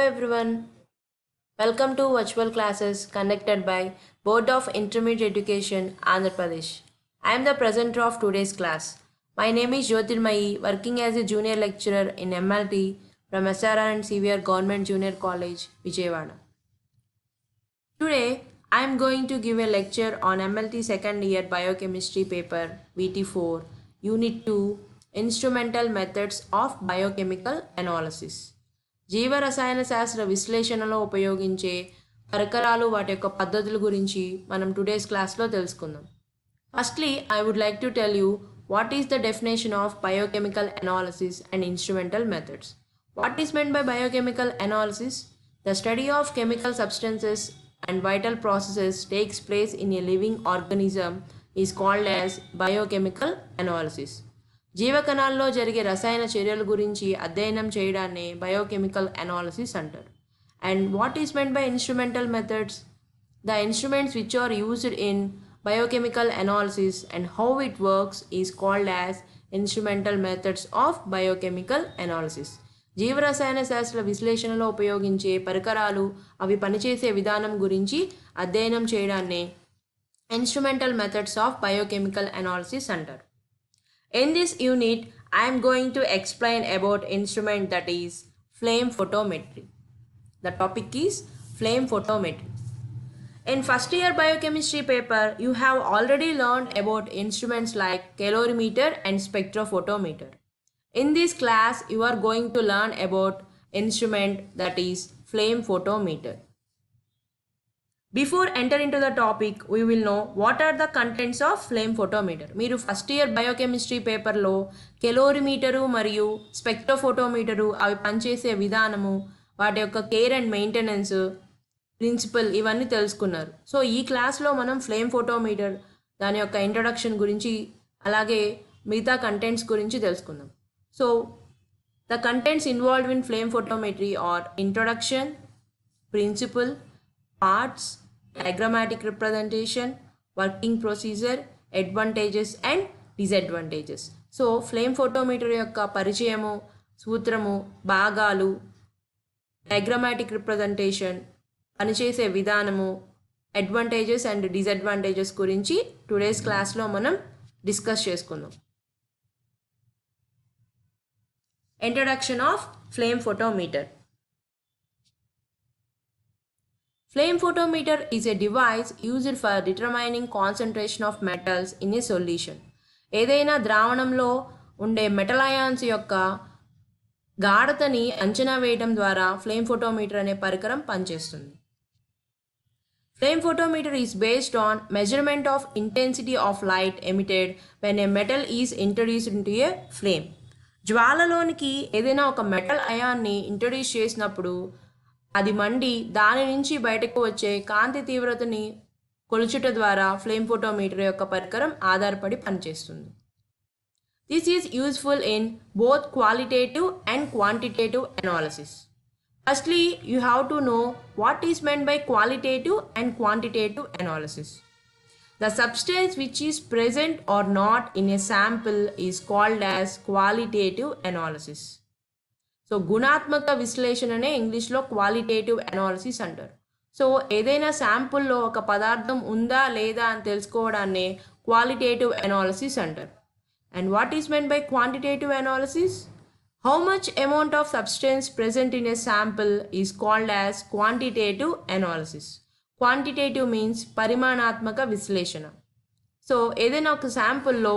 everyone. Welcome to virtual classes conducted by Board of Intermediate Education, Andhra Pradesh. I am the presenter of today's class. My name is Jyotirmayi, working as a junior lecturer in MLT from SRR and CVR Government Junior College, Vijayawada. Today, I am going to give a lecture on MLT second year biochemistry paper VT4, Unit 2, Instrumental Methods of Biochemical Analysis. జీవరసాయన శాస్త్ర విశ్లేషణలో ఉపయోగించే పరికరాలు వాటి యొక్క పద్ధతుల గురించి మనం today's క్లాస్లో తెలుసుకుందాం. Firstly I would like to tell you what is the definition of biochemical analysis and instrumental methods. What is meant by biochemical analysis? The study of chemical substances and vital processes takes place in a living organism is called as biochemical analysis. జీవకణాల్లో జరిగే రసాయన చర్యల గురించి అధ్యయనం చేయడాన్ని biochemical analysis అంటారు. And what is meant by instrumental methods? The instruments which are used in biochemical analysis and how it works is called as instrumental methods of biochemical analysis. జీవరసాయన శాస్త్ర విశ్లేషణలో ఉపయోగించే పరికరాలు అవి పనిచేసే విధానం గురించి అధ్యయనం చేయడాన్ని instrumental methods of biochemical analysis అంటారు. In this unit, I am going to explain about instrument that is flame photometry. The topic is flame photometry. In first year biochemistry paper, you have already learned about instruments like calorimeter and spectrophotometer. In this class, you are going to learn about instrument that is flame photometer. Before enter into the topic, we will know what are the contents of flame photometer. మీరు first year biochemistry పేపర్లో కెలోరిమీటరు మరియు స్పెక్ట్రోఫోటోమీటరు అవి పనిచేసే విధానము, వాటి యొక్క care and maintenance principal ఇవన్నీ తెలుసుకున్నారు. సో ఈ క్లాస్లో మనం ఫ్లేమ్ ఫోటోమీటర్ దాని యొక్క ఇంట్రొడక్షన్ గురించి అలాగే మిగతా కంటెంట్స్ గురించి తెలుసుకుందాం. So the contents involved in flame photometry are introduction, principle, parts, diagrammatic representation, working procedure, advantages and disadvantages. So flame photometer యొక్క పరిచయము, సూత్రము, భాగాలు, డయాగ్రమాటిక్ రిప్రజెంటేషన్, పనిచేసే విధానము, అడ్వాంటేజెస్ అండ్ డిసడ్వాంటేజెస్ గురించి టుడేస్ క్లాస్లో మనం డిస్కస్ చేసుకుందాం. Introduction of flame photometer. Flame photometer is a device used for determining concentration of metals in a solution. ఏదైనా ద్రావణంలో ఉండే మెటల్ అయాన్స్ యొక్క గాఢతని అంచనా వేయడం ద్వారా ఫ్లేమ్ ఫోటోమీటర్ అనే పరికరం పనిచేస్తుంది. Flame photometer is based on measurement of intensity of light emitted when a metal is introduced into a flame. జ్వాలలోనికి ఏదైనా ఒక మెటల్ అయాన్ని ఇంట్రడ్యూస్ చేసినప్పుడు అది మండి దాని నుంచి బయటకు వచ్చే కాంతి తీవ్రతని కొలుచుట ద్వారా ఫ్లేమ్ ఫోటోమీటర్ యొక్క పరికరం ఆధారపడి పనిచేస్తుంది. This is useful in both qualitative and quantitative analysis. Firstly you have to know what is meant by qualitative and quantitative analysis. The substance which is present or not in a sample is called as qualitative analysis. So గుణాత్మక విశ్లేషణనే ఇంగ్లీష్లో qualitative analysis అంటారు. So ఏదైనా శాంపుల్లో ఒక పదార్థం ఉందా లేదా అని తెలుసుకోవడాన్ని qualitative analysis అంటారు. And what is meant by quantitative analysis? How much amount of substance present in a sample is called as quantitative analysis. Quantitative means పరిమాణాత్మక విశ్లేషణ. సో ఏదైనా ఒక శాంపుల్లో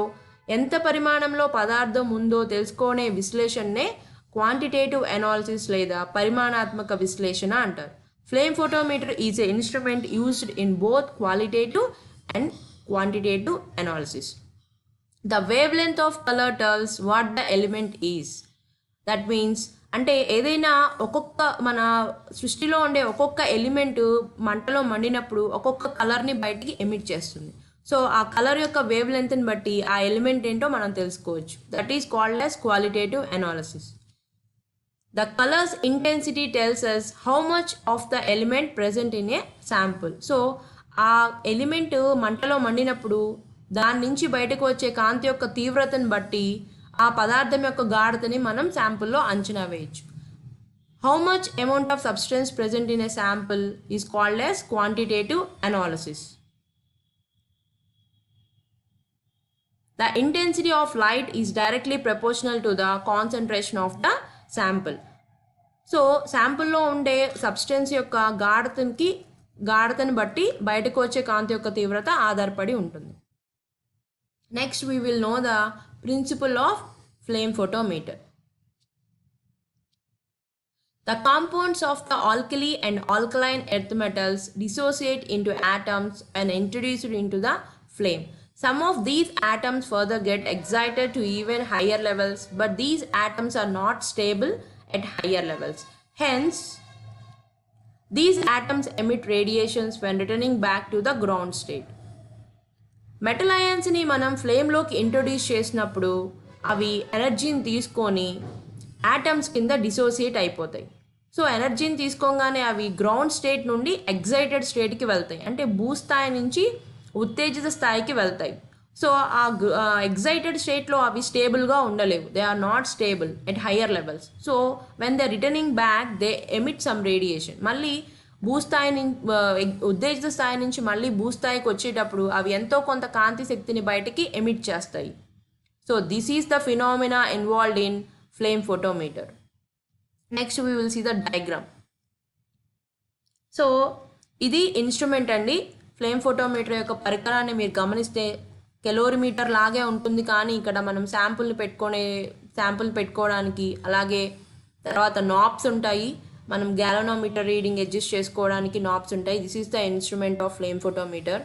ఎంత పరిమాణంలో పదార్థం ఉందో తెలుసుకునే విశ్లేషణనే క్వాంటిటేటివ్ అనాలిసిస్ లేదా పరిమాణాత్మక విశ్లేషణ అంటారు. Flame photometer is a instrument used in both qualitative and quantitative analysis. The wave length of colour tells what the element is. That means అంటే ఏదైనా ఒక్కొక్క మన సృష్టిలో ఉండే ఒక్కొక్క ఎలిమెంట్ మంటలో మండినప్పుడు ఒక్కొక్క కలర్ని బయటికి ఎమిట్ చేస్తుంది. సో ఆ కలర్ యొక్క వేవ్ లెంత్ని బట్టి ఆ ఎలిమెంట్ ఏంటో మనం తెలుసుకోవచ్చు. That is called as qualitative analysis. The color's intensity tells us how much of the element present in a sample. So ఆ ఎలిమెంట్ మంటలో మండినప్పుడు దాని నుంచి బయటకు వచ్చే కాంతి యొక్క తీవ్రతను బట్టి ఆ పదార్థం యొక్క గాఢతని మనం శాంపుల్లో అంచనా వేయచ్చు. How much amount of substance present in a sample is called as quantitative analysis. The intensity of light is directly proportional to the concentration of the sample. So శాంపుల్లో ఉండే సబ్స్టెన్స్ యొక్క గాఢతని బట్టి బయటకు వచ్చే కాంతి యొక్క తీవ్రత ఆధారపడి ఉంటుంది. Next we will know the principle of flame photometer. The compounds of the alkali and alkaline earth metals dissociate into atoms and introduced into the flame. Some of these atoms further get excited to even higher levels, but these atoms are not stable at higher levels. Hence, these atoms emit radiations when returning back to the ground state. Metal అయాన్స్ని మనం ఫ్లేమ్లోకి introduce చేసినప్పుడు అవి ఎనర్జీని తీసుకొని atoms కింద dissociate అయిపోతాయి. So ఎనర్జీని తీసుకోగానే అవి గ్రౌండ్ స్టేట్ నుండి ఎగ్జైటెడ్ స్టేట్కి వెళ్తాయి, అంటే భూస్థాయి నుంచి ఉత్తేజిత స్థాయికి వెళ్తాయి. సో ఆ ఎగ్జైటెడ్ స్టేట్లో అవి స్టేబుల్గా ఉండలేవు. They are not stable at higher levels. So when they returning back they emit some radiation. మళ్ళీ భూస్థాయి ఉత్తేజిత స్థాయి నుంచి మళ్ళీ భూస్థాయికి వచ్చేటప్పుడు అవి ఎంతో కొంత కాంతి శక్తిని బయటికి ఎమిట్ చేస్తాయి. So this is the phenomena involved in flame photometer. Next we will see the diagram. So ఇది ఇన్స్ట్రుమెంట్ అండి. ఫ్లేమ్ ఫోటోమీటర్ యొక్క పరికరాన్ని మీరు గమనిస్తే కెలోరీమీటర్ లాగే ఉంటుంది, కానీ ఇక్కడ మనం శాంపుల్ పెట్టుకోవడానికి అలాగే తర్వాత నాబ్స్ ఉంటాయి. మనం గ్యాలనోమీటర్ రీడింగ్ అడ్జస్ట్ చేసుకోవడానికి నాబ్స్ ఉంటాయి. This is the instrument of flame photometer.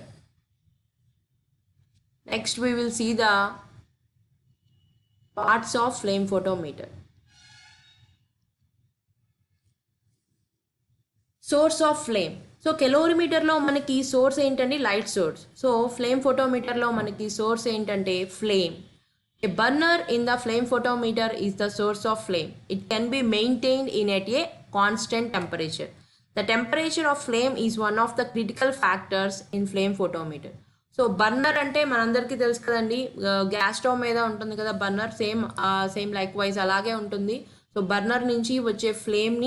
Next we will see the parts of flame photometer. Source of flame. So కెలోరీమీటర్లో మనకి సోర్స్ ఏంటండి? Light source. సో ఫ్లేమ్ ఫోటోమీటర్లో మనకి సోర్స్ ఏంటంటే flame. A burner in the flame photometer is the source of flame. It can be maintained at a constant temperature. The temperature of flame is one of the critical factors in flame photometer. So burner అంటే మనందరికీ తెలుసు కదండి, gas stove మీద ఉంటుంది కదా burner, same like wise అలాగే ఉంటుంది. So burner నుంచి వచ్చే ఫ్లేమ్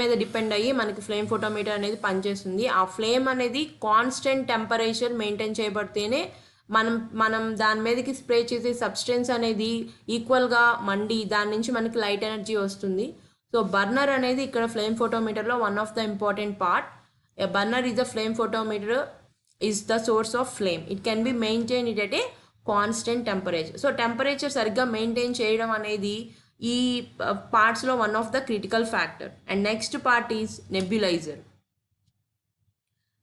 మీద డిపెండ్ అయ్యి మనకి ఫ్లేమ్ ఫోటోమీటర్ అనేది పనిచేస్తుంది. ఆ ఫ్లేమ్ అనేది కాన్స్టెంట్ టెంపరేచర్ మెయింటైన్ చేయబడితేనే మనం దాని మీదకి స్ప్రే చేసే సబ్స్టెన్స్ అనేది ఈక్వల్గా మండి దాని నుంచి మనకి లైట్ ఎనర్జీ వస్తుంది. సో బర్నర్ అనేది ఇక్కడ ఫ్లేమ్ ఫోటోమీటర్లో one of the important part. A burner is the flame photometer is the source of flame. It can be maintain it at a constant temperature. So temperature సరిగ్గా maintain చేయడం అనేది ఈ పార్ట్స్లో one of the critical factor. And next part is nebuliser.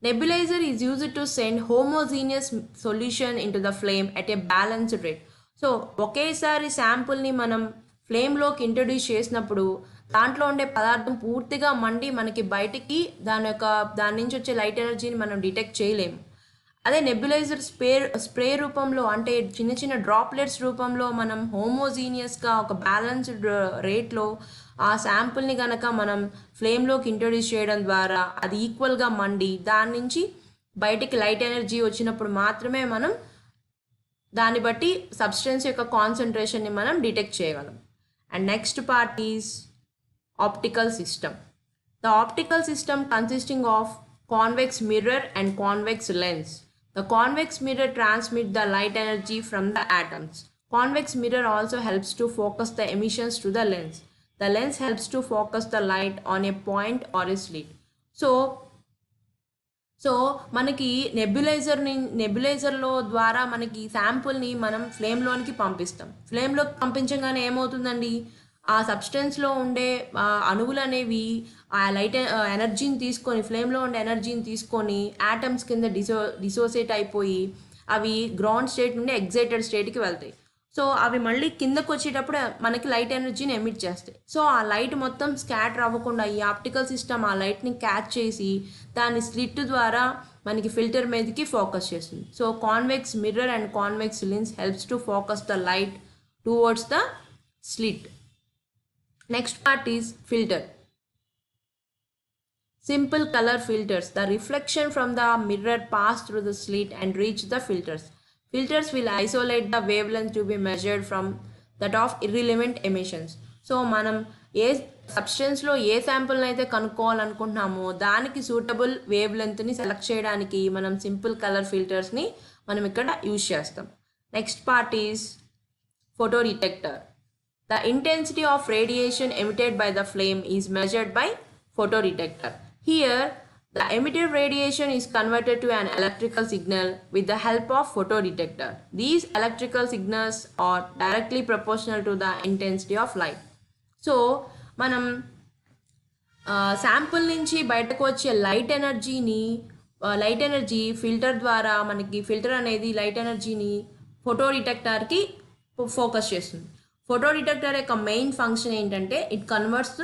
Nebulizer is used to send homogeneous solution into the flame at a balanced rate. So ఒకేసారి శాంపుల్ని మనం ఫ్లేమ్లోకి introduce చేసినప్పుడు దాంట్లో ఉండే పదార్థం పూర్తిగా మండి మనకి బయటికి దాని నుంచి వచ్చే లైట్ ఎనర్జీని మనం డిటెక్ట్ చేయలేము. అదే నెబ్యులైజర్ స్ప్రే రూపంలో, అంటే చిన్న చిన్న డ్రాప్లెట్స్ రూపంలో మనం హోమోజీనియస్గా ఒక బ్యాలెన్స్డ్ రేట్లో ఆ శాంపుల్ని కనుక మనం ఫ్లేమ్లోకి ఇంట్రడ్యూస్ చేయడం ద్వారా అది ఈక్వల్గా మండి దాని నుంచి బయటికి లైట్ ఎనర్జీ వచ్చినప్పుడు మాత్రమే మనం దాన్ని బట్టి సబ్స్టెన్స్ యొక్క కాన్సన్ట్రేషన్ని మనం డిటెక్ట్ చేయగలం. And next part is optical system. The optical system consisting of convex mirror and convex lens. The convex mirror transmits the light energy from the atoms. Convex mirror also helps to focus the emissions to the lens. The lens helps to focus the light on a point or a slit. So మనకి నెబ్యులైజర్లో ద్వారా మనకి శాంపుల్ని మనం ఫ్లేమ్లోనికి పంపిస్తాం. ఫ్లేమ్లోకి పంపించగానే ఏమవుతుందండి, ఆ సబ్స్టెన్స్లో ఉండే అణువులు అనేవి ఆ లైట్ ఎనర్జీని తీసుకొని ఫ్లేమ్లో ఉండే ఎనర్జీని తీసుకొని యాటమ్స్ కింద డిసోసియేట్ అయిపోయి అవి గ్రౌండ్ స్టేట్ నుండి ఎగ్జైటెడ్ స్టేట్కి వెళ్తాయి. సో అవి మళ్ళీ కిందకు వచ్చేటప్పుడు మనకి లైట్ ఎనర్జీని ఎమిట్ చేస్తాయి. సో ఆ లైట్ మొత్తం స్కాటర్ అవ్వకుండా ఈ ఆప్టికల్ సిస్టమ్ ఆ లైట్ని క్యాచ్ చేసి దాని స్లిట్ ద్వారా మనకి ఫిల్టర్ మీదకి ఫోకస్ చేస్తుంది. So convex mirror and convex lens helps to focus the light towards the slit. Next part is filter. Simple color filters. The reflection from the mirror pass through the slit and reach the filters. Filters will isolate the wavelength to be measured from that of irrelevant emissions. So మనం ఏ సబ్స్టెన్స్లో ఏ శాంపుల్ని అయితే కనుక్కోవాలనుకుంటున్నామో దానికి suitable wave లెంత్ని select చేయడానికి మనం simple colour ఫిల్టర్స్ని మనం ఇక్కడ use చేస్తాం. Next part is photo detector. The intensity of radiation emitted by the flame is measured by photodetector. Here, the emitted radiation is converted to an electrical signal with the help of photodetector. These electrical signals are directly proportional to the intensity of light. So, మనం sample నుంచి బయటకు వచ్చే light energy filter ద్వారా మనకి filter అనేది light ఎనర్జీని photo డిటెక్టర్కి focus చేస్తుంది. Photo detector యొక్క మెయిన్ ఫంక్షన్ ఏంటంటే it converts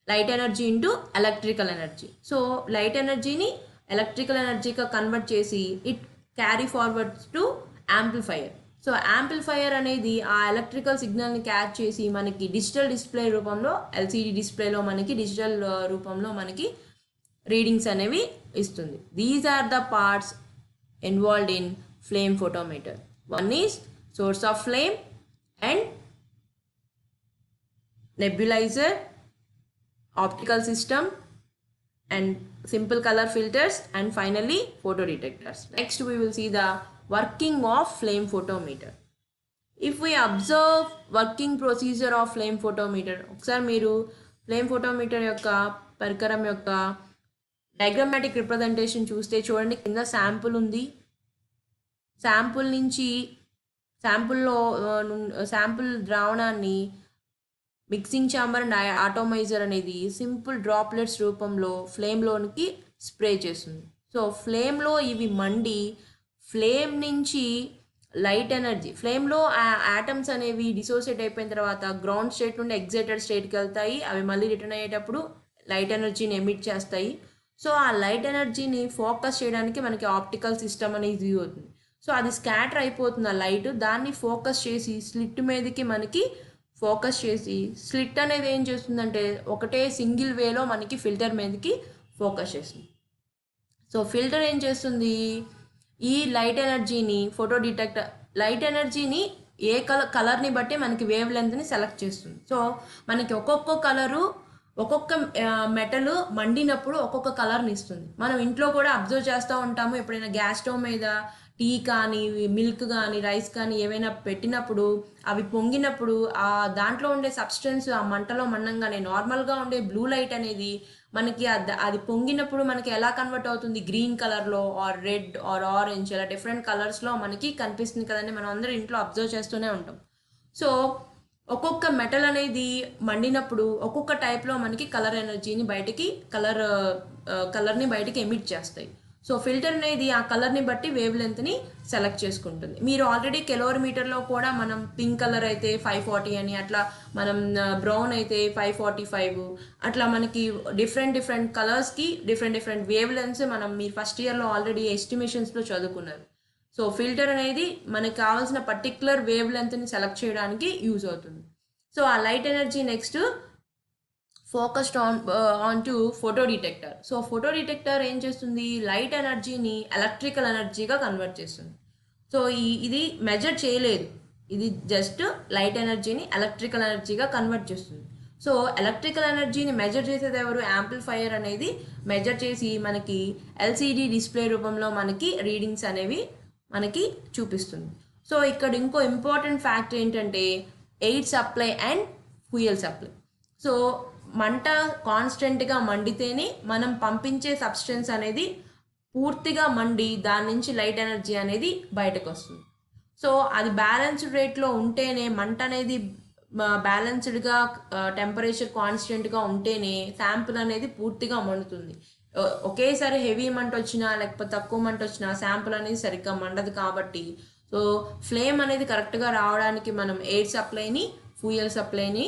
light energy into electrical energy. So light ఎనర్జీని ఎలక్ట్రికల్ ఎనర్జీగా కన్వర్ట్ చేసి it carry forwards to amplifier. So amplifier అనేది ఆ ఎలక్ట్రికల్ సిగ్నల్ని క్యాచ్ చేసి మనకి డిజిటల్ డిస్ప్లే రూపంలో ఎల్సిడి డిస్ప్లేలో మనకి డిజిటల్ రూపంలో మనకి రీడింగ్స్ అనేవి ఇస్తుంది. These are the parts involved in flame photometer. One is source of flame and nebulizer, optical system and simple color filters, and finally photo detectors. Next we will see the working of flame photometer. If we observe working procedure of flame photometer, ఒకసారి మీరు flame photometer యొక్క పరికరం యొక్క diagrammatic representation చూస్తే చూడండి, కింద sample ఉంది. Sample ద్రావణాన్ని మిక్సింగ్ ఛాంబర్ అండ్ ఆటోమైజర్ అనేది సింపుల్ డ్రాప్లెట్స్ రూపంలో ఫ్లేమ్లోనికి స్ప్రే చేస్తుంది. సో ఫ్లేమ్లో ఇవి మండి ఫ్లేమ్ నుంచి లైట్ ఎనర్జీ, ఫ్లేమ్లో యాటమ్స్ అనేవి డిసోసియేట్ అయిపోయిన తర్వాత గ్రౌండ్ స్టేట్ నుండి ఎగ్జైటెడ్ స్టేట్కి వెళ్తాయి. అవి మళ్ళీ రిటర్న్ అయ్యేటప్పుడు లైట్ ఎనర్జీని ఎమిట్ చేస్తాయి. సో ఆ లైట్ ఎనర్జీని ఫోకస్ చేయడానికి మనకి ఆప్టికల్ సిస్టమ్ అనేది యూజ్ అవుతుంది. సో అది స్కాటర్ అయిపోతుంది ఆ లైట్, దాన్ని ఫోకస్ చేసి స్లిట్ మీదకి మనకి ఫోకస్ చేసి స్లిట్ అనేది ఏం చేస్తుందంటే ఒకటే సింగిల్ వేలో మనకి ఫిల్టర్ మీదకి ఫోకస్ చేస్తుంది. సో ఫిల్టర్ ఏం చేస్తుంది, ఈ లైట్ ఎనర్జీని ఫోటో డిటెక్టర్ లైట్ ఎనర్జీని ఏ కలర్ని బట్టి మనకి వేవ్ లెంత్ని సెలెక్ట్ చేస్తుంది. సో మనకి ఒక్కొక్క మెటల్ మండినప్పుడు ఒక్కొక్క కలర్ని ఇస్తుంది. మనం ఇంట్లో కూడా అబ్జర్వ్ చేస్తూ ఉంటాము. ఎప్పుడైనా గ్యాస్ స్టవ్ మీద టీ కానీ మిల్క్ కానీ రైస్ కానీ ఏవైనా పెట్టినప్పుడు అవి పొంగినప్పుడు ఆ దాంట్లో ఉండే సబ్స్టెన్స్ ఆ మంటలో మండంగానే నార్మల్గా ఉండే బ్లూ లైట్ అనేది మనకి అది పొంగినప్పుడు మనకి ఎలా కన్వర్ట్ అవుతుంది, గ్రీన్ కలర్లో ఆర్ రెడ్ ఆర్ ఆరెంజ్ అలా డిఫరెంట్ కలర్స్లో మనకి కనిపిస్తుంది కదండి. మనం అందరం ఇంట్లో అబ్జర్వ్ చేస్తూనే ఉంటాం. సో ఒక్కొక్క మెటల్ అనేది మండినప్పుడు ఒక్కొక్క టైప్లో మనకి కలర్ ఎనర్జీని బయటికి కలర్ని బయటికి ఎమిట్ చేస్తాయి. సో ఫిల్టర్ అనేది ఆ కలర్ని బట్టి వేవ్ లెంత్ని సెలెక్ట్ చేసుకుంటుంది. మీరు ఆల్రెడీ కెలోరీమీటర్లో కూడా మనం పింక్ కలర్ అయితే 540 అని, అట్లా మనం బ్రౌన్ అయితే 545 అట్లా మనకి డిఫరెంట్ కలర్స్కి డిఫరెంట్ వేవ్ లెంత్స్ మీరు ఫస్ట్ ఇయర్లో ఆల్రెడీ ఎస్టిమేషన్స్లో చదువుకున్నారు. సో ఫిల్టర్ అనేది మనకి కావాల్సిన పర్టిక్యులర్ వేవ్ లెంత్ని సెలెక్ట్ చేయడానికి యూజ్ అవుతుంది. సో ఆ light energy next focused on to photo detector. So photo detector ఏం చేస్తుంది, లైట్ ఎనర్జీని ఎలక్ట్రికల్ ఎనర్జీగా కన్వర్ట్ చేస్తుంది. సో ఇది మెజర్ చేయలేదు, ఇది జస్ట్ లైట్ ఎనర్జీని ఎలక్ట్రికల్ ఎనర్జీగా కన్వర్ట్ చేస్తుంది. సో ఎలక్ట్రికల్ ఎనర్జీని మెజర్ చేసేది ఎవరు, యాంప్లిఫైయర్ అనేది మెజర్ చేసి మనకి ఎల్సిడి డిస్ప్లే రూపంలో మనకి రీడింగ్స్ అనేవి మనకి చూపిస్తుంది. సో ఇక్కడ ఇంకో ఇంపార్టెంట్ ఫ్యాక్టర్ ఏంటంటే air supply and fuel supply. So మంట కాన్స్టెంట్గా మండితేనే మనం పంపించే సబ్స్టెన్స్ అనేది పూర్తిగా మండి దాని నుంచి లైట్ ఎనర్జీ అనేది బయటకు వస్తుంది. సో అది బ్యాలెన్స్డ్ రేట్లో ఉంటేనే, మంట అనేది బ్యాలెన్స్డ్గా టెంపరేచర్ కాన్స్టెంట్గా ఉంటేనే శాంపుల్ అనేది పూర్తిగా మండుతుంది. ఒకేసారి హెవీ మంట వచ్చినా లేకపోతే తక్కువ మంట వచ్చినా శాంపుల్ అనేది సరిగ్గా మండదు. కాబట్టి సో ఫ్లేమ్ అనేది కరెక్ట్గా రావడానికి మనం ఎయిర్ సప్లైని ఫ్యూయల్ సప్లైని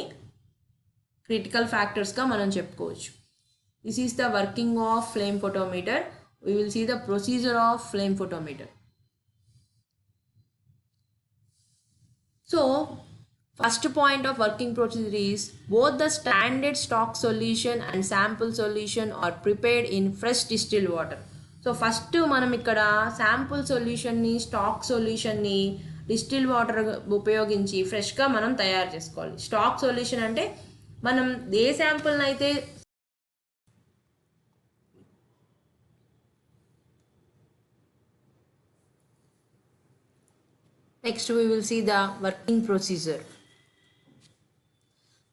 క్రిటికల్ ఫ్యాక్టర్స్గా మనం చెప్పుకోవచ్చు. This is the working of flame photometer. We will see the procedure of flame photometer. So first point of working procedure is both the standard stock solution and sample solution are prepared in fresh distilled water. So first మనం ఇక్కడ sample సొల్యూషన్ని stock సొల్యూషన్ని distil water ఉపయోగించి ఫ్రెష్గా మనం తయారు చేసుకోవాలి. Stock solution అంటే మనం ఏ శాంపుల్ని అయితే next we will see the working procedure.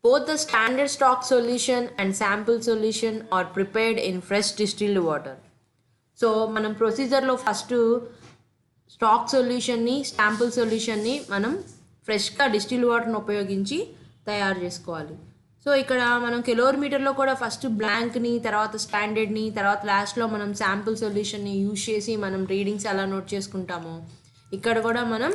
Both the standard stock solution and sample solution are prepared in fresh distilled water. So మనం ప్రొసీజర్లో ఫస్ట్ స్టాక్ సొల్యూషన్ని శాంపుల్ సొల్యూషన్ని మనం ఫ్రెష్గా డిస్టిల్ వాటర్ని ఉపయోగించి తయారు చేసుకోవాలి. సో ఇక్కడ మనం కిలోమీటర్లో కూడా ఫస్ట్ బ్లాంక్ని, తర్వాత స్టాండర్డ్ని, తర్వాత లాస్ట్లో మనం శాంపుల్ సొల్యూషన్ని యూజ్ చేసి మనం రీడింగ్స్ ఎలా నోట్ చేసుకుంటామో ఇక్కడ కూడా మనం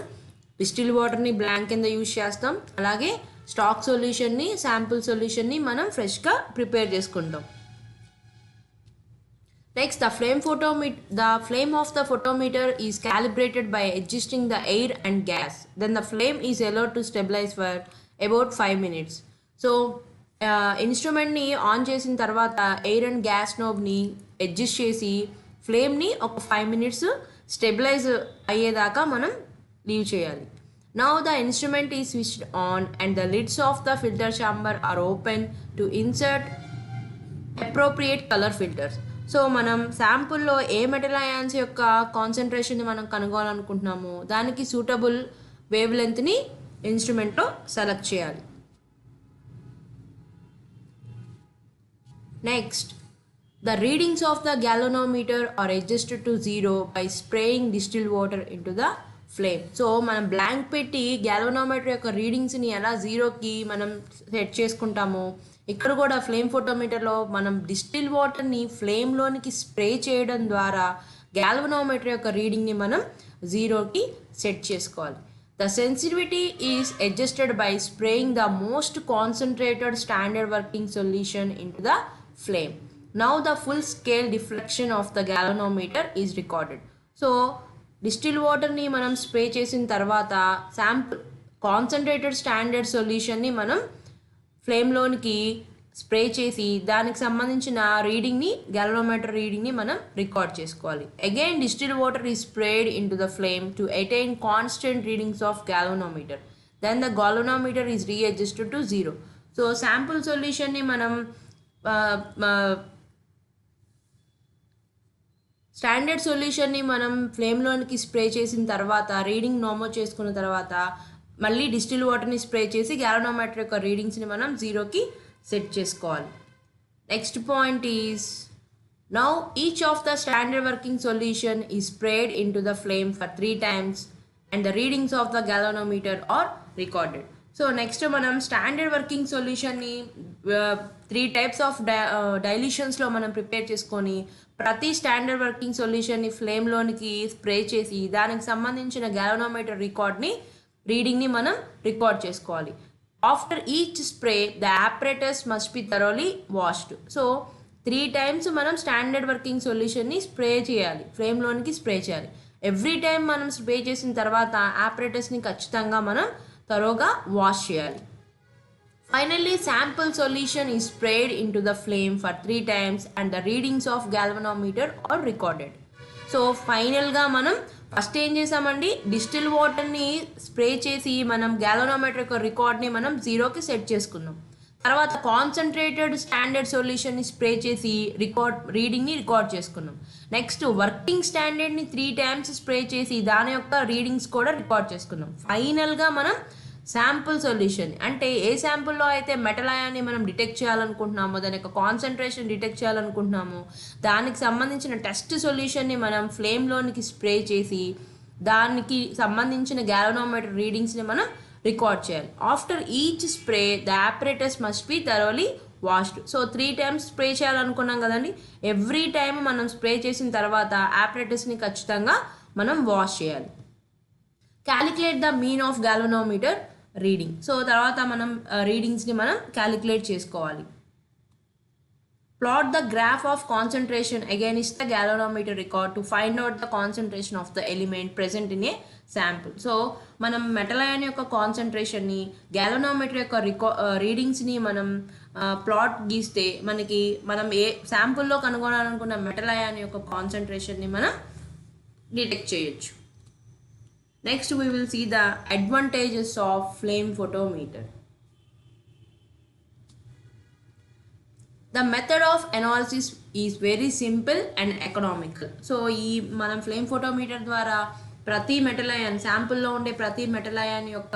డిస్టిల్ వాటర్ని బ్లాంక్ కింద యూజ్ చేస్తాం. అలాగే స్టాక్ సొల్యూషన్ని, శాంపుల్ సొల్యూషన్ని మనం ఫ్రెష్గా ప్రిపేర్ చేసుకుంటాం. Next, the flame of the photometer is calibrated by adjusting the air and gas. Then the flame is allowed to stabilize for about 5 minutes. So, ఇన్స్ట్రుమెంట్ని on చేసిన తర్వాత air and gas నోబ్ని adjust చేసి ఫ్లేమ్ని ఒక 5 minutes stabilise అయ్యేదాకా మనం leave చేయాలి. Now the instrument is switched on and the lids of the filter chamber are open to insert appropriate color filters. So మనం శాంపుల్లో ఏ metal ions యొక్క కాన్సన్ట్రేషన్ని మనం కనుగొనాలనుకుంటున్నామో దానికి సూటబుల్ వేవ్ లెంత్ని ఇన్స్ట్రుమెంట్లో సెలెక్ట్ చేయాలి. Next, the readings of the galvanometer are adjusted to 0 by spraying distil water into the flame. So మనం blank పెట్టి గ్యాలనోమీటర్ యొక్క రీడింగ్స్ని ఎలా 0కి మనం సెట్ చేసుకుంటామో ఇక్కడ కూడా ఫ్లేమ్ ఫోటోమీటర్లో మనం డిస్టిల్ వాటర్ని ఫ్లేమ్లోనికి స్ప్రే చేయడం ద్వారా గ్యాల్వనోమీటర్ యొక్క రీడింగ్ని మనం 0కి సెట్ చేసుకోవాలి. The sensitivity is adjusted by spraying the most concentrated standard working solution in to the flame. Now the full scale deflection of the galvanometer is recorded. So distil వాటర్ని మనం spray చేసిన తర్వాత sample concentrated standard సొల్యూషన్ని మనం ఫ్లేమ్లోనికి spray చేసి దానికి సంబంధించిన రీడింగ్ని galvanometer రీడింగ్ని మనం రికార్డ్ చేసుకోవాలి. Again distil water is sprayed into the flame to attain constant readings of galvanometer. Then the galvanometer is readjusted to 0. So sample సొల్యూషన్ని మనం స్టాండర్డ్ సొల్యూషన్ని మనం ఫ్లేమ్లోనికి స్ప్రే చేసిన తర్వాత రీడింగ్ నమోదు చేసుకున్న తర్వాత మళ్ళీ డిస్టిల్ వాటర్ని స్ప్రే చేసి గ్యాలనోమీటర్ యొక్క రీడింగ్స్ని మనం 0కి సెట్ చేసుకోవాలి. Next point is now each of the standard working solution is sprayed into the flame for 3 times and the readings of the galvanometer are recorded. So next మనం standard working సొల్యూషన్ని 3 types of డైల్యూషన్స్లో మనం prepare చేసుకొని ప్రతి standard working సొల్యూషన్ని ఫ్లేమ్లోనికి spray చేసి దానికి సంబంధించిన గ్యాలనోమీటర్ రీడింగ్ని మనం రికార్డ్ చేసుకోవాలి. After each spray the apparatus must be thoroughly washed. So 3 times మనం స్టాండర్డ్ వర్కింగ్ సొల్యూషన్ని స్ప్రే చేయాలి, ఫ్లేమ్లోనికి స్ప్రే చేయాలి. ఎవ్రీ టైం మనం స్ప్రే చేసిన తర్వాత apparatusని ఖచ్చితంగా మనం థరోగా వాష్ చేయాలి. Finally sample solution is sprayed into the flame for 3 times and the readings of galvanometer are recorded. So ఫైనల్గా మనం ఫస్ట్ ఏం చేసామండి, డిస్టిల్ వాటర్ని స్ప్రే చేసి మనం గ్యాలనోమీటర్ యొక్క రికార్డ్ని మనం 0కి సెట్ చేసుకున్నాం. తర్వాత కాన్సన్ట్రేటెడ్ స్టాండర్డ్ సొల్యూషన్ని స్ప్రే చేసి రీడింగ్ని రికార్డ్ చేసుకున్నాం. నెక్స్ట్ వర్కింగ్ స్టాండర్డ్ని 3 times స్ప్రే చేసి దాని యొక్క రీడింగ్స్ కూడా రికార్డ్ చేసుకున్నాం. ఫైనల్గా మనం శాంపుల్ సొల్యూషన్ అంటే ఏ శాంపుల్లో అయితే మెటల్ అయాన్ని మనం డిటెక్ట్ చేయాలనుకుంటున్నామో, దాని యొక్క కాన్సన్ట్రేషన్ డిటెక్ట్ చేయాలనుకుంటున్నామో దానికి సంబంధించిన టెస్ట్ సొల్యూషన్ని మనం ఫ్లేమ్లోనికి స్ప్రే చేసి దానికి సంబంధించిన గ్యాలనోమీటర్ రీడింగ్స్ని మనం రికార్డ్ చేయాలి. After each spray the apparatus must be thoroughly washed. So 3 times spray చేయాలనుకున్నాం కదండి, ఎవ్రీ టైం మనం స్ప్రే చేసిన తర్వాత apparatusని ఖచ్చితంగా మనం వాష్ చేయాలి. Calculate the mean of galvanometer reading. So తర్వాత మనం రీడింగ్స్ని మనం క్యాలిక్యులేట్ చేసుకోవాలి. Plot the graph of concentration against the galvanometer record to find out the concentration of the element present in a sample. So మనం metal ion యొక్క కాన్సన్ట్రేషన్ని galvanometer యొక్క రీడింగ్స్ని మనం plot గీస్తే మనకి మనం ఏ శాంపుల్లో కనుగొనాలనుకున్న మెటల్ అయాన్ యొక్క కాన్సన్ట్రేషన్ని మనం డిటెక్ట్ చేయొచ్చు. Next, we will see the advantages of flame photometer. The method of analysis is very simple and economical. So ఈ మనం ఫ్లేమ్ ఫోటోమీటర్ ద్వారా ప్రతి మెటల్ అయాన్ శాంపుల్లో ఉండే ప్రతి మెటల్ అయాన్ యొక్క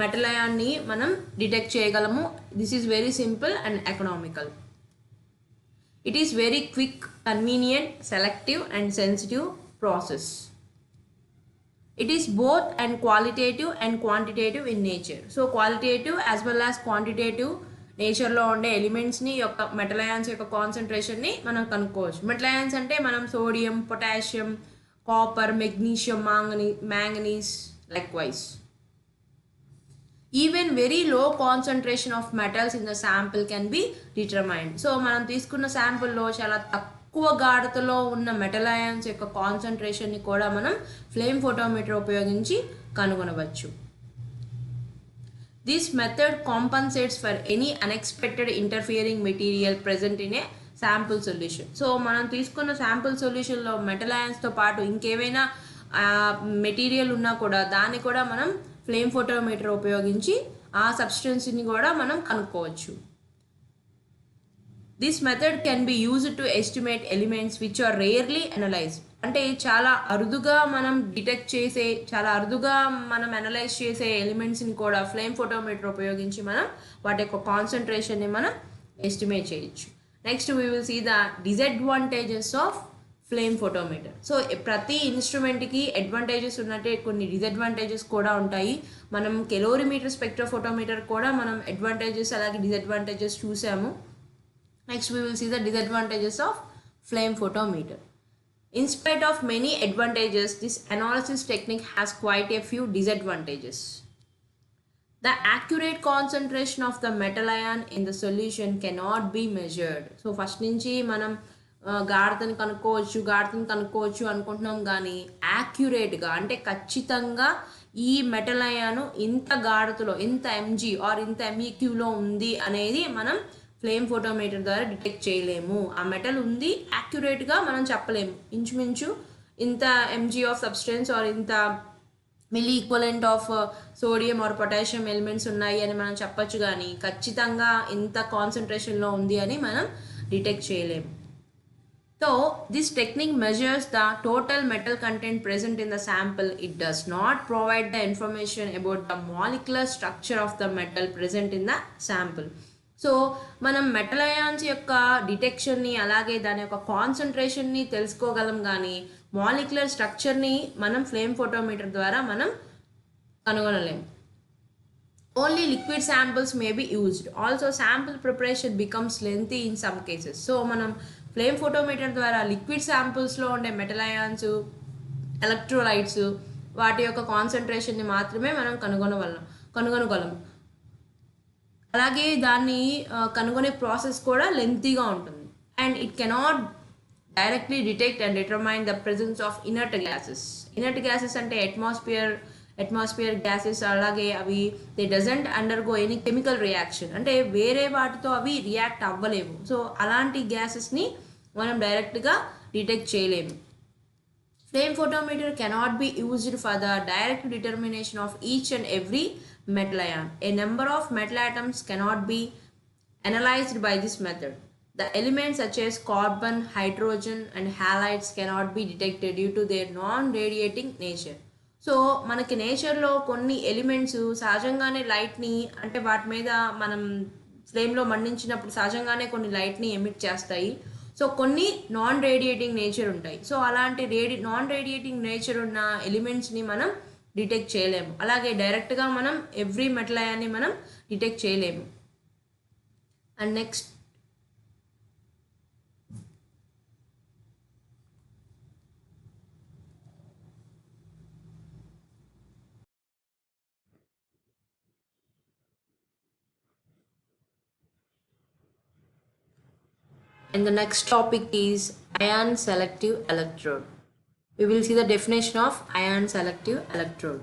మెటల్ అయాన్ని మనం డిటెక్ట్ చేయగలము. This is very simple and economical. It is very quick, convenient, selective and sensitive process. It is both and qualitative and quantitative in nature. So qualitative as well as quantitative నేచర్లో ఉండే ఎలిమెంట్స్ని యొక్క metal ions యొక్క కాన్సన్ట్రేషన్ని మనం కనుక్కోవచ్చు. Metal ions అంటే మనం sodium, potassium, copper, magnesium, manganese likewise. Even very low concentration of metals in the sample can be determined. So మనం తీసుకున్న శాంపుల్లో చాలా తక్కువ గాఢతలో ఉన్న మెటల్ అయాన్స్ యొక్క కాన్సన్ట్రేషన్ని కూడా మనం ఫ్లేమ్ ఫోటోమీటర్ ఉపయోగించి కనుగొనవచ్చు. This method compensates for any unexpected interfering material present in a sample solution. So మనం తీసుకున్న శాంపుల్ సొల్యూషన్లో మెటల్ అయాన్స్తో పాటు ఇంకేమైనా మెటీరియల్ ఉన్నా కూడా దాన్ని కూడా మనం ఫ్లేమ్ ఫోటోమీటర్ ఉపయోగించి ఆ సబ్స్టెన్స్ని కూడా మనం కనుక్కోవచ్చు. This method can be used to estimate elements which are rarely analysed. అంటే చాలా అరుదుగా మనం డిటెక్ట్ చేసే, చాలా అరుదుగా మనం అనలైజ్ చేసే ఎలిమెంట్స్ని కూడా ఫ్లేమ్ ఫోటోమీటర్ ఉపయోగించి మనం వాటి యొక్క కాన్సన్ట్రేషన్ని మనం ఎస్టిమేట్ చేయొచ్చు. Next we will see the disadvantages of flame photometer. So ప్రతి ఇన్స్ట్రుమెంట్కి అడ్వాంటేజెస్ ఉన్నట్టే కొన్ని డిసడ్వాంటేజెస్ కూడా ఉంటాయి. మనం కెలోరీమీటర్ స్పెక్ట్రోఫోటోమీటర్ కూడా మనం అడ్వాంటేజెస్ అలాగే డిసడ్వాంటేజెస్ చూసాము. Next we will see the disadvantages of flame photometer. In spite of many advantages, this analysis technique has quite a few disadvantages. The accurate concentration of the metal ion in the solution cannot be measured. So first నుంచి మనం గాఢతను కనుక్కోవచ్చు అనుకుంటున్నాం, కానీ యాక్యురేట్గా అంటే ఖచ్చితంగా ఈ metal అయాను ఇంత గాఢతలో, ఇంత ఎంజీ ఆర్ ఇంత ఎంఈక్యూలో ఉంది అనేది మనం ఫ్లేమ్ ఫోటోమీటర్ ద్వారా డిటెక్ట్ చేయలేము. ఆ మెటల్ ఉంది యాక్యురేట్గా మనం చెప్పలేము. ఇంచుమించు ఇంత ఎంజీ ఆఫ్ సబ్స్టెన్స్ ఆర్ ఇంత milliequivalent of sodium or potassium elements ఉన్నాయి అని మనం చెప్పచ్చు, కానీ ఖచ్చితంగా ఇంత కాన్సన్ట్రేషన్లో ఉంది అని మనం డిటెక్ట్ చేయలేము. So this technique measures the total metal content present in the sample. It does not provide the information about the molecular structure of the metal present in the sample. So మనం metal ions యొక్క డిటెక్షన్ని అలాగే దాని యొక్క కాన్సన్ట్రేషన్ని తెలుసుకోగలం, కానీ molecular స్ట్రక్చర్ని మనం flame photometer ద్వారా మనం కనుగొనలేము. Only liquid samples may be used. Also sample preparation becomes lengthy in some cases. So మనం ఫ్లేమ్ ఫోటోమీటర్ ద్వారా లిక్విడ్ శాంపుల్స్లో ఉండే మెటల్ అయాన్స్, ఎలక్ట్రోలైట్స్ వాటి యొక్క కాన్సన్ట్రేషన్ని మాత్రమే మనం కనుగొనగలం. అలాగే దాన్ని కనుగొనే ప్రాసెస్ కూడా లెంతీగా ఉంటుంది. And it cannot directly detect and determine the presence of inert gases. Inert gases అంటే అట్మాస్ఫియర్ గ్యాసెస్. అలాగే అవి they doesn't undergo any chemical reaction, అంటే వేరే వాటితో అవి రియాక్ట్ అవ్వలేవు. సో అలాంటి గ్యాసెస్ని మనం డైరెక్ట్గా డిటెక్ట్ చేయలేము. Flame photometer cannot be used for the direct determination of each and every metal ion. A number of metal atoms cannot be analyzed by this method. The elements such as carbon, hydrogen and halides cannot be detected due to their non-radiating nature. So మనకి నేచర్లో కొన్ని elements సహజంగానే లైట్ని, అంటే వాటి మీద మనం ఫ్లేమ్లో మండించినప్పుడు సహజంగానే కొన్ని లైట్ని ఎమిట్ చేస్తాయి. సో కొన్ని నాన్ రేడియేటింగ్ నేచర్ ఉంటాయి. సో అలాంటి నాన్ రేడియేటింగ్ నేచర్ ఉన్న ఎలిమెంట్స్ని మనం డిటెక్ట్ చేయలేము. అలాగే డైరెక్ట్గా మనం ఎవ్రీ మెటల్ అయాన్ని మనం డిటెక్ట్ చేయలేము. And next and the next topic is ion selective electrode. We will see the definition of ion selective electrode.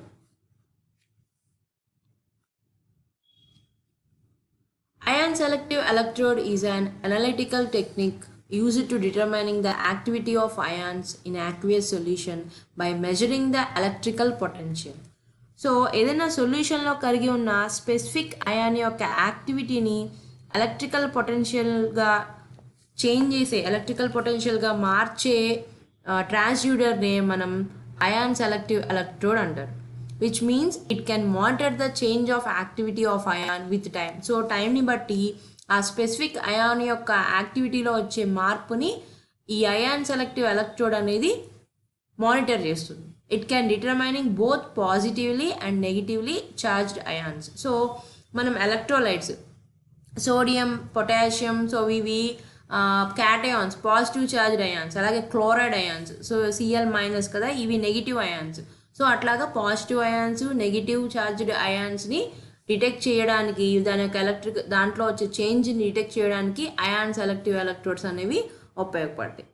Ion selective electrode is an analytical technique used to determining the activity of ions in aqueous solution by measuring the electrical potential. So ఏదైనా సొల్యూషన్లో కలిగి ఉన్న specific ion యొక్క యాక్టివిటీని electrical పొటెన్షియల్గా మార్చే ట్రాన్స్డ్యూసర్నే మనం ion selective electrode అంటారు, which means it can monitor the change of activity of ion with time. So టైంని బట్టి ఆ స్పెసిఫిక్ అయాన్ యొక్క యాక్టివిటీలో వచ్చే మార్పుని ఈ అయాన్ సెలెక్టివ్ ఎలక్ట్రోడ్ అనేది మానిటర్ చేస్తుంది. It can determining both positively and negatively charged ions. So మనం ఎలక్ట్రోలైట్స్ సోడియం, పొటాషియం, సో ఇవి క్యాటయాన్స్, పాజిటివ్ చార్జ్డ్ అయాన్స్, అలాగే క్లోరైడ్ అయాన్స్, సో Cl- కదా, ఇవి నెగిటివ్ అయాన్స్. సో అట్లాగా పాజిటివ్ అయాన్స్, నెగిటివ్ చార్జ్డ్ అయాన్స్ని డిటెక్ట్ చేయడానికి, దాని యొక్క దాంట్లో వచ్చే చేంజ్ని డిటెక్ట్ చేయడానికి అయాన్ సెలెక్టివ్ ఎలక్ట్రోడ్స్ అనేవి ఉపయోగపడతాయి.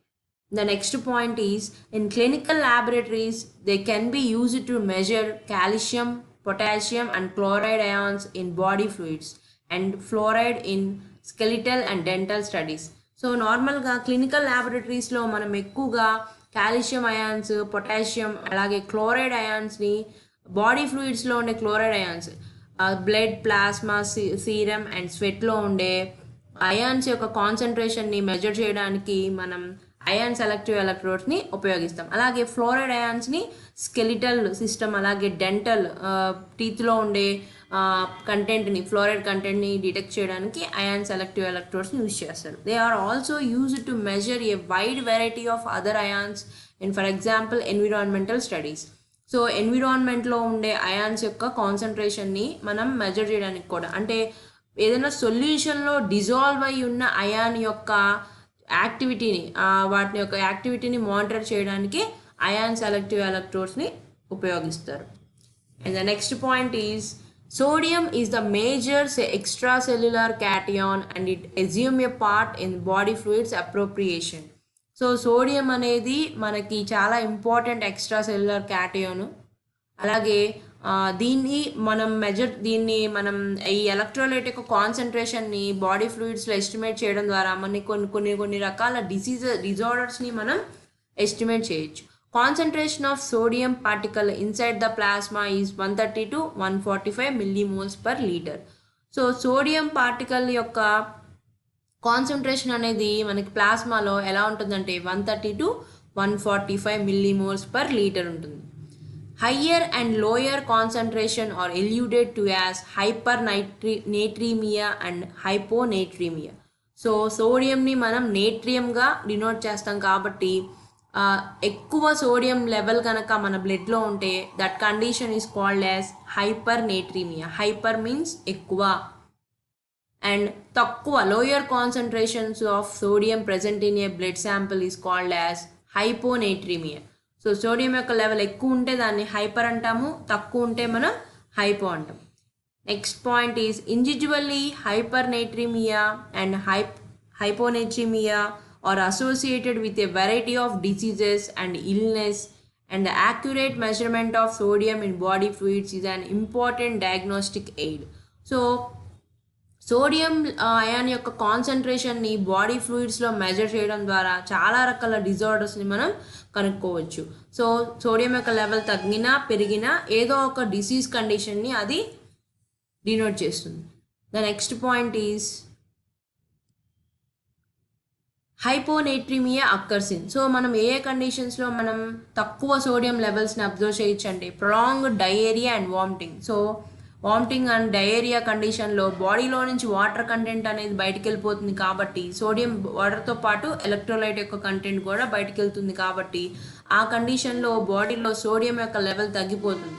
The next point is, in clinical laboratories, they can be used to measure calcium, potassium and chloride ions in body fluids and fluoride in skeletal and dental studies. So నార్మల్గా clinical ల్యాబొరేటరీస్లో మనం ఎక్కువగా calcium ions, potassium, అలాగే chloride అయాన్స్ని body ఫ్లూయిడ్స్లో ఉండే chloride ions, blood, plasma, serum and స్వెట్లో ఉండే అయాన్స్ యొక్క కాన్సన్ట్రేషన్ని మెజర్ చేయడానికి మనం అయాన్ సెలెక్టివ్ ఎలక్ట్రోడ్స్ని ఉపయోగిస్తాం. అలాగే ఫ్లోరైడ్ అయాన్స్ని స్కెలిటల్ సిస్టమ్, అలాగే డెంటల్ టీత్లో ఉండే కంటెంట్ని, ఫ్లోరైడ్ కంటెంట్ని డిటెక్ట్ చేయడానికి అయాన్ సెలెక్టివ్ ఎలక్ట్రోడ్స్ని యూజ్ చేస్తారు. They are also used to measure a wide variety of other ions in, for example, environmental studies. So ఎన్విరాన్మెంట్లో ఉండే అయాన్స్ యొక్క కాన్సన్ట్రేషన్ని మనం మెజర్ చేయడానికి కూడా, అంటే ఏదైనా సొల్యూషన్లో డిజాల్వ్ అయి ఉన్న అయాన్ యొక్క యాక్టివిటీని, వాటి యొక్క యాక్టివిటీని మానిటర్ చేయడానికి అయాన్ సెలెక్టివ్ ఎలక్ట్రోడ్స్ని ఉపయోగిస్తారు. And the next point is, sodium is the major extracellular cation and it assume a part in body fluids appropriation. So sodium అనేది మనకి చాలా ఇంపార్టెంట్ ఎక్స్ట్రా సెల్యులర్ క్యాటయాన్. అలాగే దీన్ని మనం ఈ ఎలక్ట్రోలైట్ యొక్క కాన్సన్ట్రేషన్ని బాడీ ఫ్లూయిడ్స్లో ఎస్టిమేట్ చేయడం ద్వారా మనకి కొన్ని రకాల డిజార్డర్స్ని మనం ఎస్టిమేట్ చేయొచ్చు. Concentration of sodium particle inside the plasma is 130 to 145 millimoles per liter. So sodium particle యొక్క కాన్సన్ట్రేషన్ అనేది మనకి ప్లాస్మాలో ఎలా ఉంటుందంటే 130 to 145 millimoles per liter ఉంటుంది. Higher and lower concentration are alluded to as hypernatremia and hyponatremia. So సోడియంని మనం నేట్రియంగా denote చేస్తాం కాబట్టి ఎక్కువ సోడియం లెవెల్ కనుక మన బ్లడ్లో ఉంటే that condition is called as hypernatremia. Hyper means ఎక్కువ, అండ్ తక్కువ lower concentrations of sodium present in a blood sample is called as hyponatremia. So sodium యొక్క లెవెల్ ఎక్కువ ఉంటే దాన్ని హైపర్ అంటాము, తక్కువ ఉంటే మనం హైపో అంటాం. Next point is, individually hypernatremia and hyponatremia are associated with a variety of diseases and illness, and the accurate measurement of sodium in body fluids is an important diagnostic aid. So sodium ion యొక్క కాన్సన్ట్రేషన్ని body ఫ్లూయిడ్స్లో measure చేయడం ద్వారా చాలా రకాల డిజార్డర్స్ని మనం కనుక్కోవచ్చు. So sodium యొక్క level తగ్గినా పెరిగినా ఏదో ఒక డిసీజ్ కండిషన్ని అది డినోట్ చేస్తుంది. The next point is hyponatremia occurs in. So మనం ఏ కండిషన్స్లో మనం తక్కువ సోడియం లెవెల్స్ని అబ్జర్వ్ చేయొచ్చు అంటే prolonged diarrhoea and vomiting. So vomiting and diarrhoea కండిషన్లో బాడీలో నుంచి వాటర్ కంటెంట్ అనేది బయటికి వెళ్ళిపోతుంది కాబట్టి సోడియం వాటర్తో పాటు ఎలక్ట్రోలైట్ యొక్క కంటెంట్ కూడా బయటికి వెళ్తుంది కాబట్టి ఆ కండిషన్లో బాడీలో సోడియం యొక్క లెవెల్ తగ్గిపోతుంది.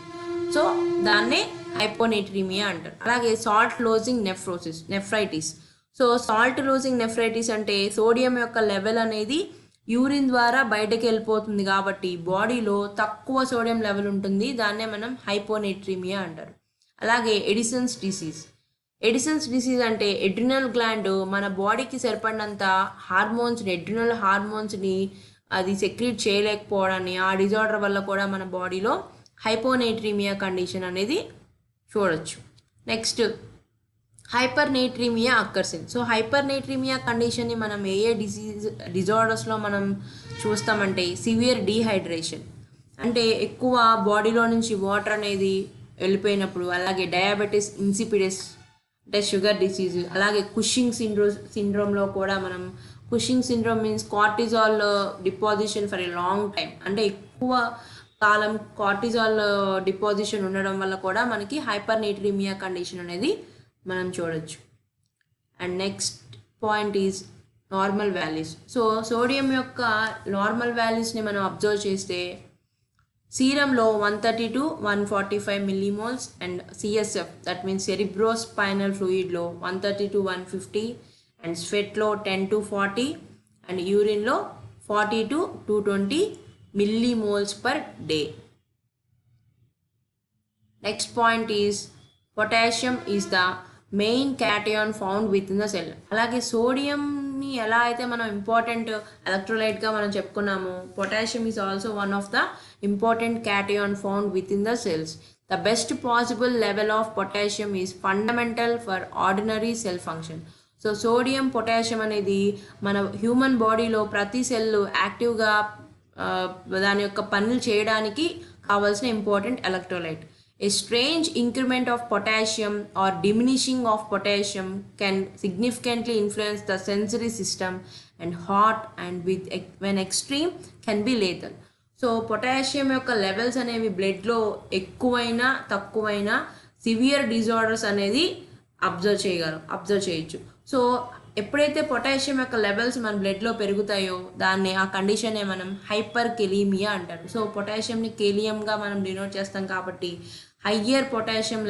సో దాన్నే హైపోనేట్రీమియా అంటారు. అలాగే salt losing nephritis. So salt losing nephritis అంటే సోడియం యొక్క లెవెల్ అనేది యూరిన్ ద్వారా బయటకు వెళ్ళిపోతుంది కాబట్టి బాడీలో తక్కువ సోడియం లెవెల్ ఉంటుంది, దాన్నే మనం హైపోనేట్రీమియా అంటారు. అలాగే ఎడిసన్స్ డిసీజ్ అంటే ఎడ్రినల్ గ్లాండ్ మన బాడీకి సరిపడినంత ఎడ్రినల్ హార్మోన్స్ని అది సెక్రీట్ చేయలేకపోవడాన్ని, ఆ డిజార్డర్ వల్ల కూడా మన బాడీలో హైపోనేట్రీమియా కండిషన్ అనేది చూడొచ్చు. నెక్స్ట్ హైపర్నేట్రీమియా అక్కర్సింది. సో హైపర్నేట్రీమియా కండిషన్ని మనం ఏ ఏ డిజార్డర్స్లో మనం చూస్తామంటే సివియర్ డీహైడ్రేషన్, అంటే ఎక్కువ బాడీలో నుంచి వాటర్ అనేది వెళ్ళిపోయినప్పుడు, అలాగే డయాబెటీస్ ఇన్సిపిడస్ అంటే షుగర్ డిసీజ్, అలాగే కుషింగ్ సిండ్రోమ్లో కూడా మనం Cushing syndrome means cortisol deposition for a long time, అంటే ఎక్కువ కాలం కార్టిజాల్ డిపాజిషన్ ఉండడం వల్ల కూడా మనకి హైపర్నేట్రీమియా కండిషన్ అనేది మనం చూడొచ్చు. And next point is normal values. So sodium యొక్క నార్మల్ వాల్యూస్ని మనం అబ్జర్వ్ చేస్తే సీరంలో 130 to 145 millimoles, and CSF that means cerebrospinal ఫ్లూయిడ్లో 130 to 150, అండ్ స్వెట్లో 10 to 40, అండ్ యూరిన్లో 40 to 220 millimoles per day. Next point is potassium is the main cation found with in the cell. అలాగే సోడియంని ఎలా అయితే మనం ఇంపార్టెంట్ ఎలక్ట్రోలైట్గా మనం చెప్పుకున్నాము, potassium is also one of the important cation found with in the cells. The best possible level of potassium is fundamental for ordinary cell function. So sodium potassium అనేది మన హ్యూమన్ బాడీలో ప్రతి సెల్ యాక్టివ్గా దాని యొక్క పనులు చేయడానికి కావాల్సిన important electrolyte. A strange increment of potassium or diminishing of potassium can significantly influence the sensory system and heart, and when extreme can be lethal. So potassium యొక్క లెవెల్స్ అనేవి బ్లడ్లో ఎక్కువైనా తక్కువైనా సివియర్ డిజార్డర్స్ అనేది అబ్జర్వ్ చేయొచ్చు. So ఎప్పుడైతే potassium యొక్క levels మన బ్లడ్లో పెరుగుతాయో ఆ కండిషనే మనం హైపర్ కెలీమియా అంటారు. సో పొటాషియంని కెలియంగా మనం డినోట్ చేస్తాం కాబట్టి హయ్యర్ పొటాషియం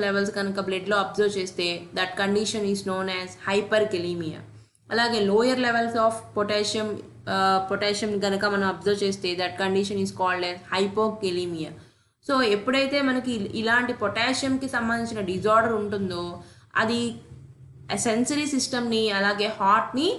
లెవెల్స్ కనుక బ్లడ్లో అబ్జర్వ్ చేస్తే that condition is known as hyper kalaemia. అలాగే లోయర్ లెవెల్స్ ఆఫ్ పొటాషియం కనుక మనం అబ్జర్వ్ చేస్తే that condition is called as hypokalemia. So ఎప్పుడైతే మనకి ఇలాంటి పొటాషియంకి సంబంధించిన డిజార్డర్ ఉంటుందో అది సెన్సరీ సిస్టమ్ని అలాగే హార్ట్ని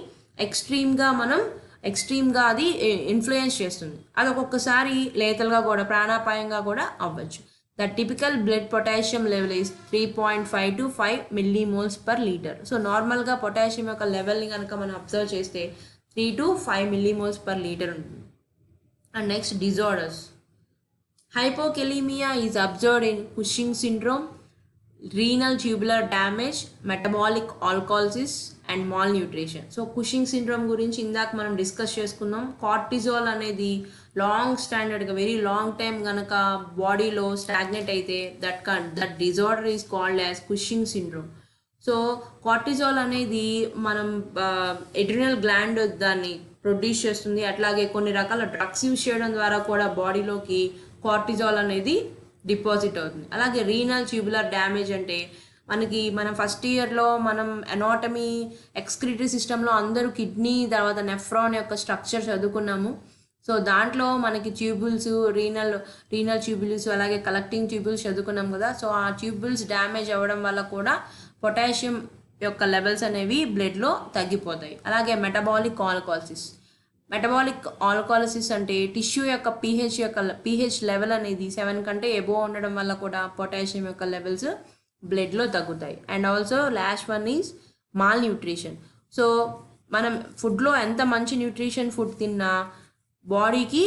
ఎక్స్ట్రీమ్గా అది ఇన్ఫ్లుయెన్స్ చేస్తుంది. అది ఒక్కొక్కసారి లేతల్గా కూడా ప్రాణాపాయంగా కూడా అవ్వచ్చు. The typical blood potassium level is 3.5 to 5 millimoles per litre. So నార్మల్గా పొటాషియం యొక్క లెవెల్ని కనుక మనం అబ్జర్వ్ చేస్తే 3 to 5 మిల్లీమోల్స్ పర్ లీటర్ ఉంటుంది. And next disorders. Hypokalemia is observed in Cushing syndrome, renal tubular damage, metabolic alkalosis and malnutrition. So Cushing syndrome గురించి ఇందాక మనం డిస్కస్ చేసుకున్నాం. కార్టిజాల్ అనేది వెరీ లాంగ్ టైం కనుక బాడీలో స్టాగ్నేట్ అయితే that disorder is called as Cushing syndrome. So cortisol అనేది మనం ఎడ్రినల్ గ్లాండ్ దాన్ని ప్రొడ్యూస్ చేస్తుంది. అట్లాగే కొన్ని రకాల డ్రగ్స్ యూజ్ చేయడం ద్వారా కూడా బాడీలోకి కార్టిజాల్ అనేది డిపాజిట్ అవుతుంది. అలాగే రీనల్ ట్యూబులర్ డ్యామేజ్ అంటే మనం ఫస్ట్ ఇయర్లో మనం ఎనాటమీ ఎక్స్క్రిటరీ సిస్టంలో అందరూ కిడ్నీ తర్వాత నెఫ్రాన్ యొక్క స్ట్రక్చర్ చదువుకున్నాము. సో దాంట్లో మనకి ట్యూబుల్స్ రీనల్ ట్యూబుల్స్ అలాగే కలెక్టింగ్ ట్యూబుల్స్ చదువుకున్నాం కదా. సో ఆ ట్యూబుల్స్ డ్యామేజ్ అవ్వడం వల్ల కూడా పొటాషియం యొక్క లెవెల్స్ అనేవి బ్లడ్లో తగ్గిపోతాయి. అలాగే మెటబాలిక్ ఆల్కహాలిసిస్ అంటే టిష్యూ యొక్క పీహెచ్ లెవెల్ అనేది 7 కంటే ఎబోవ్ ఉండడం వల్ల కూడా పొటాషియం యొక్క లెవెల్స్ బ్లడ్లో తగ్గుతాయి. And also last one is mall nutrition. So మనం ఫుడ్లో ఎంత మంచి న్యూట్రిషన్ ఫుడ్ తిన్నా బాడీకి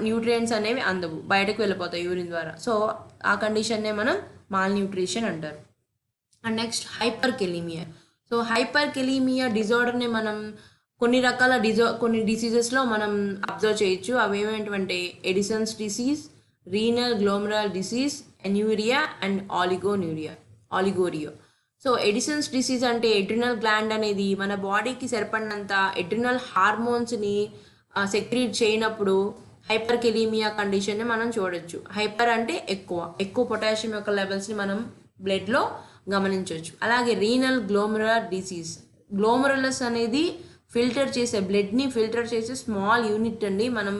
న్యూట్రియంట్స్ అనేవి అందవు, బయటకు వెళ్ళిపోతాయి యూరిన్ ద్వారా. సో ఆ కండిషన్నే మనం మాల్ న్యూట్రిషన్ అంటారు. And next hyperkalemia. So hyperkalemia డిజార్డర్ని మనం కొన్ని డిసీజెస్లో మనం అబ్జర్వ్ చేయొచ్చు. అవి ఏమేంటంటే Addison's disease, renal glomerular disease, anuria and oliguria. So Addison's disease అంటే ఎడ్రినల్ గ్లాండ్ అనేది మన బాడీకి సరిపడినంత ఎడ్రినల్ హార్మోన్స్ని సెక్రీట్ చేయనప్పుడు హైపర్ కెలీమియా కండిషన్ని మనం చూడొచ్చు. హైపర్ అంటే ఎక్కువ పొటాషియం యొక్క లెవెల్స్ని మనం బ్లడ్లో గమనించవచ్చు. అలాగే రీనల్ గ్లోమరల్ డిసీజ్. గ్లోమరలస్ అనేది బ్లడ్ని ఫిల్టర్ చేసే స్మాల్ యూనిట్ అండి. మనం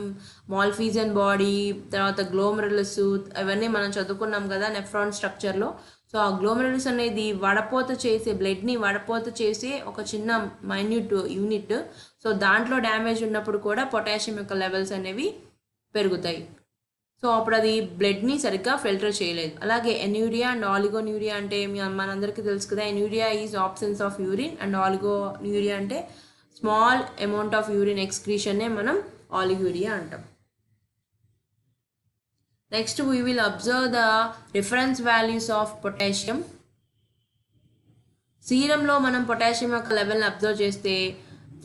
మాల్ఫీజన్ బాడీ తర్వాత గ్లోమరలస్ అవన్నీ మనం చదువుకున్నాం కదా నెఫ్రాన్ స్ట్రక్చర్లో. సో ఆ గ్లోమరలస్ అనేది బ్లడ్ని వడపోత చేసే ఒక చిన్న మైన్యూట్ యూనిట్. సో దాంట్లో డ్యామేజ్ ఉన్నప్పుడు కూడా పొటాషియం యొక్క లెవెల్స్ అనేవి పెరుగుతాయి. సో అప్పుడు అది బ్లడ్ని సరిగ్గా ఫిల్టర్ చేయలేదు. అలాగే ఎన్యూరియా అండ్ ఆలిగోన్యూరియా అంటే మనందరికీ తెలుసు కదా, anuria is absence of urine and oliguria అంటే స్మాల్ అమౌంట్ ఆఫ్ యూరిన్ ఎక్స్క్రీషన్నే మనం ఆలిగ్యూరియా అంటాం. Next we will observe the reference values of potassium. సీరంలో మనం పొటాషియం యొక్క లెవెల్ని అబ్జర్వ్ చేస్తే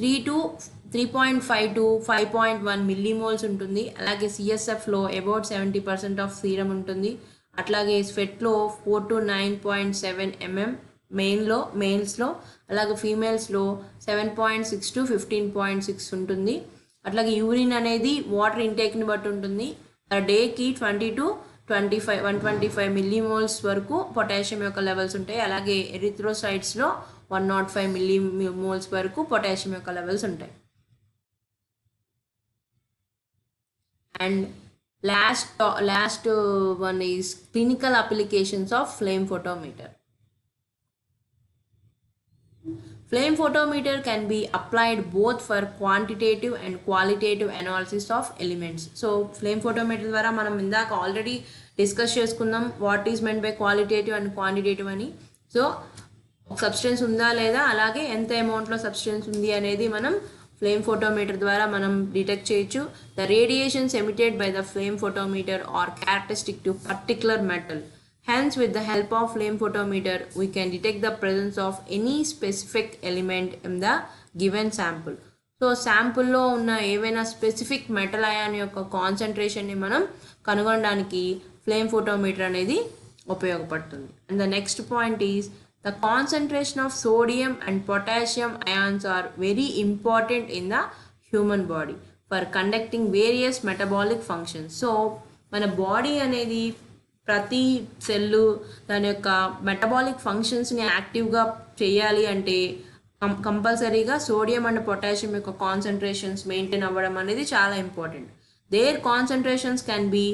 3.5 to 5.1 మిల్లీమోల్స్ ఉంటుంది. అలాగే సిఎస్ఎఫ్లో అబౌట్ 70% ఆఫ్ సీరం ఉంటుంది. అట్లాగే స్వెట్లో 4 to 9.7 mm మేల్స్లో, అలాగే ఫీమేల్స్లో 7.6 to 15.6 ఉంటుంది. అట్లాగే యూరిన్ అనేది వాటర్ ఇంటేక్ని బట్టి ఉంటుంది. డేకి 20 to 125 మిల్లీమోల్స్ వరకు పొటాషియం యొక్క లెవెల్స్ ఉంటాయి. అలాగే ఎరిథ్రోసైట్స్లో 105 మిల్లీమోల్స్ వరకు పొటాషియం యొక్క లెవెల్స్ ఉంటాయి. And last one is clinical applications of flame photometer. Flame photometer can be applied both for quantitative and qualitative analysis of elements. So flame photometer ద్వారా మనం ఇందాక ఆల్రెడీ డిస్కస్ చేసుకుందాం what is meant by qualitative and quantitative అని. So substance ఉందా లేదా, అలాగే ఎంత అమౌంట్లో substance ఉంది అనేది మనం ఫ్లేమ్ ఫోటోమీటర్ ద్వారా మనం డిటెక్ట్ చేయొచ్చు. The radiations emitted by the flame photometer or characteristic to particular metal. Hence, with the help of flame photometer, we can detect the presence of any specific element in the given sample. So, sample ఉన్న ఏవైనా specific metal ion యొక్క కాన్సన్ట్రేషన్ని మనం కనుగొనడానికి flame photometer అనేది ఉపయోగపడుతుంది. And the next point is the concentration of sodium and potassium ions are very important in the human body for conducting various metabolic functions. So మన body అనేది ప్రతి cell దాని యొక్క మెటబాలిక్ ఫంక్షన్స్ని యాక్టివ్గా చేయాలి అంటే కంపల్సరీగా సోడియం అండ్ పొటాషియం యొక్క కాన్సన్ట్రేషన్స్ మెయింటైన్ అవ్వడం అనేది చాలా important. Their concentrations can be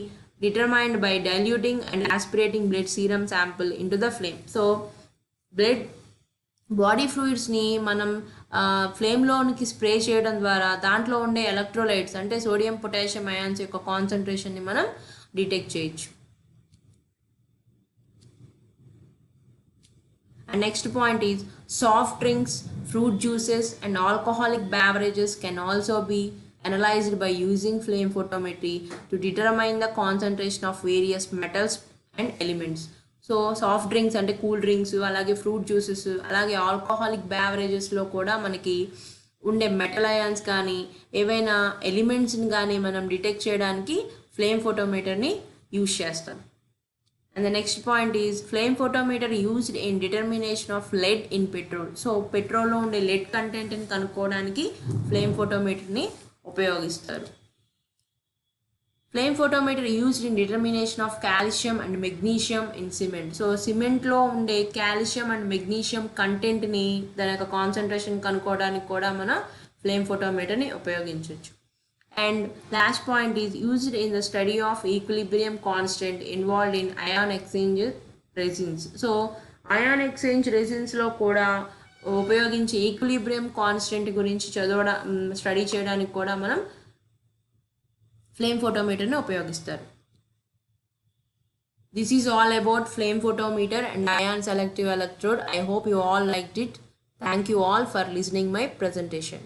determined by diluting and aspirating blood serum sample into the flame. So body ఫ్లూయిడ్స్ని మనం ఫ్లేమ్లోనికి స్ప్రే చేయడం ద్వారా దాంట్లో ఉండే ఎలక్ట్రోలైట్స్ అంటే సోడియం పొటాషియం అయాన్స్ యొక్క కాన్సన్ట్రేషన్ని మనం డిటెక్ట్ చేయొచ్చు. And next point is soft drinks, fruit juices and alcoholic beverages can also be analyzed by using flame photometry to determine the concentration of various metals and elements. So soft drinks అంటే cool drinks, అలాగే fruit juices, అలాగే alcoholic బెవరేజెస్లో కూడా మనకి ఉండే metal ions కానీ ఏవైనా ఎలిమెంట్స్ని కానీ మనం డిటెక్ట్ చేయడానికి ఫ్లేమ్ ఫోటోమీటర్ని యూజ్ చేస్తాం. And the next point is flame photometer used in determination of lead in petrol. So petrol లో ఉండే lead content ని కనుక్కోవడానికి flame photometer ని ఉపయోగిస్తారు. Flame photometer used in determination of calcium and magnesium in cement. So cement లో ఉండే calcium and magnesium content ని దాని యొక్క కాన్సన్ట్రేషన్ కనుక్కోవడానికి కూడా మనం flame photometer ని ఉపయోగించవచ్చు. And last point is used in the study of equilibrium constant involved in ion exchange resins. So ion exchange resins లో కూడా ఉపయోగించి ఈక్విలిబ్రియం కాన్స్టెంట్ గురించి స్టడీ చేయడానికి కూడా మనం ఫ్లేమ్ ఫోటోమీటర్ని ఉపయోగిస్తారు. This is all about flame photometer and ion selective electrode. I hope you all liked it. Thank you all for listening my presentation.